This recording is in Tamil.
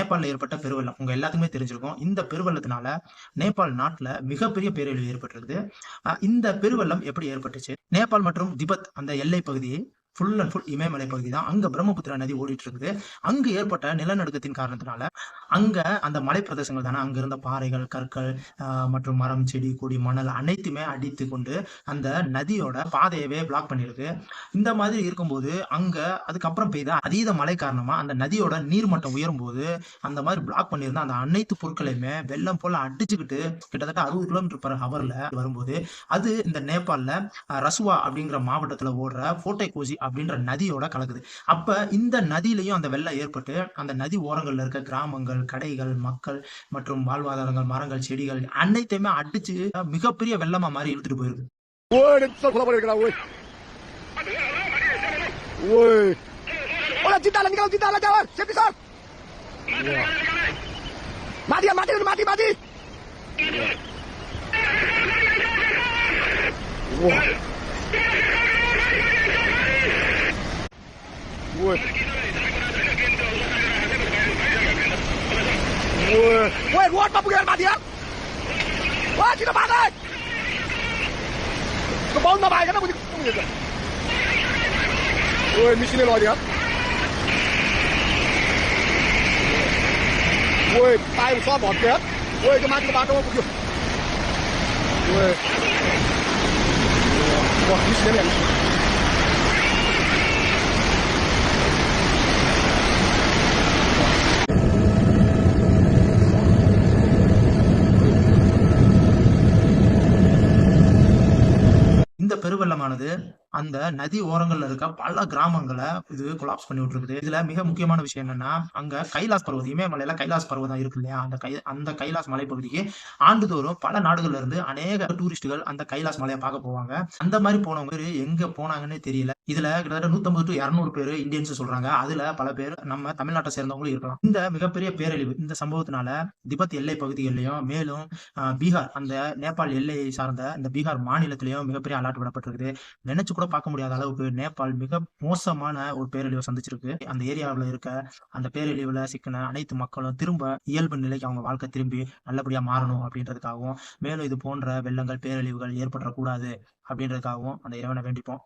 நேபாளில் ஏற்பட்ட பெருவெள்ளம் உங்க எல்லாத்துக்குமே தெரிஞ்சிருக்கும். இந்த பெருவெள்ளத்தினால நேபாள் நாட்டுல மிகப்பெரிய பேரழிவு ஏற்பட்டிருக்குது. இந்த பெருவெள்ளம் எப்படி ஏற்பட்டுச்சு? நேபாள் மற்றும் திபெத் அந்த எல்லை பகுதி ஃபுல் அண்ட் ஃபுல் இமயமலை பகுதி தான். அங்க பிரம்மபுத்திரா நதி ஓடிட்டு இருக்குது. அங்கு ஏற்பட்ட நிலநடுக்கத்தின் காரணத்தினால அங்க அந்த மலை பிரதேசங்கள் தானே, அங்க இருந்த பாறைகள், கற்கள் மற்றும் மரம், செடி, கொடி, மணல் அனைத்துமே அடித்து கொண்டு அந்த நதியோட பாதையவே பிளாக் பண்ணிருக்கு. இந்த மாதிரி இருக்கும்போது அங்க அதுக்கப்புறம் பெய்த அதீத மழை காரணமா அந்த நதியோட நீர்மட்டம் உயரும் போது அந்த மாதிரி பிளாக் பண்ணியிருந்த அந்த அனைத்து பொருட்களையுமே வெள்ளம் போல அடிச்சுக்கிட்டு கிட்டத்தட்ட 60 km/hல வரும்போது அது இந்த நேபாள்ல ரசுவா அப்படிங்கிற மாவட்டத்துல ஓடுற போட்டை கோசி அப்படின்ற நதியோட கலக்குது. அப்ப இந்த நதியிலையும் அந்த வெள்ளம் ஏற்பட்டு அந்த நதி ஓரங்கள்ல இருக்க கிராமங்கள், கடைகள், மக்கள் மற்றும் வாழ்வாதாரங்கள், மரங்கள், செடிகள் அனைத்தையுமே அடிச்சு மிகப்பெரிய வெள்ளமா மாறி இழுத்துட்டு போயிருக்கு. Hola, cinta, la jawab. Siapa sah? Mati. Wah. Woi, what apa bukan mati ya? Wah, kita mati. Kebon apa ya? Kenapa bunyi? Woi, mesinnya loh dia. Woi, tay một xóa bọt kìa. Woi, cái má cái bà đâu không? Woi. Wah, mesinnya nih. இந்த பெருவெள்ளமானது அந்த நதி ஓரங்கள்ல இருக்க பல கிராமங்களை இது கொலாப்ஸ் பண்ணி விட்டுருக்குது. இதுல மிக முக்கியமான விஷயம் என்னன்னா, அங்க கைலாஸ் பர்வதம், இமயமலையில கைலாஸ் பர்வதம் இருக்கு இல்லையா, அந்த கைலாஸ் மலைப்பகுதிக்கு ஆண்டுதோறும் பல நாடுகள்ல இருந்து அநேக டூரிஸ்டுகள் அந்த கைலாஸ் மலையை பார்க்க போவாங்க. அந்த மாதிரி போனவங்க எங்க போனாங்கன்னே தெரியல. இதுல கிட்டத்தட்ட 150 to 200 பேர் இந்தியன்ஸ் சொல்றாங்க. அதுல பல பேர் நம்ம தமிழ்நாட்டை சேர்ந்தவங்களும் இருக்கலாம். இந்த மிகப்பெரிய பேரழிவு இந்த சம்பவத்தினால திபெத் எல்லை பகுதிகளிலையும் மேலும் பீகார் அந்த நேபாள் எல்லையை சார்ந்த இந்த பீகார் மாநிலத்திலையும் மிகப்பெரிய அலர்ட் விடப்பட்டிருக்குது. நினைச்சு கூட பார்க்க முடியாத அளவுக்கு நேபாள் மிக மோசமான ஒரு பேரழிவை சந்திச்சிருக்கு. அந்த ஏரியாவில் இருக்க அந்த பேரழிவுல சிக்கின அனைத்து மக்களும் திரும்ப இயல்பு நிலைக்கு அவங்க வாழ்க்கை திரும்பி நல்லபடியா மாறணும் அப்படின்றதுக்காகவும், மேலும் இது போன்ற வெள்ளங்கள், பேரழிவுகள் ஏற்படக்கூடாது அப்படின்றதுக்காகவும் அந்த இறைவனை வேண்டிப்போம்.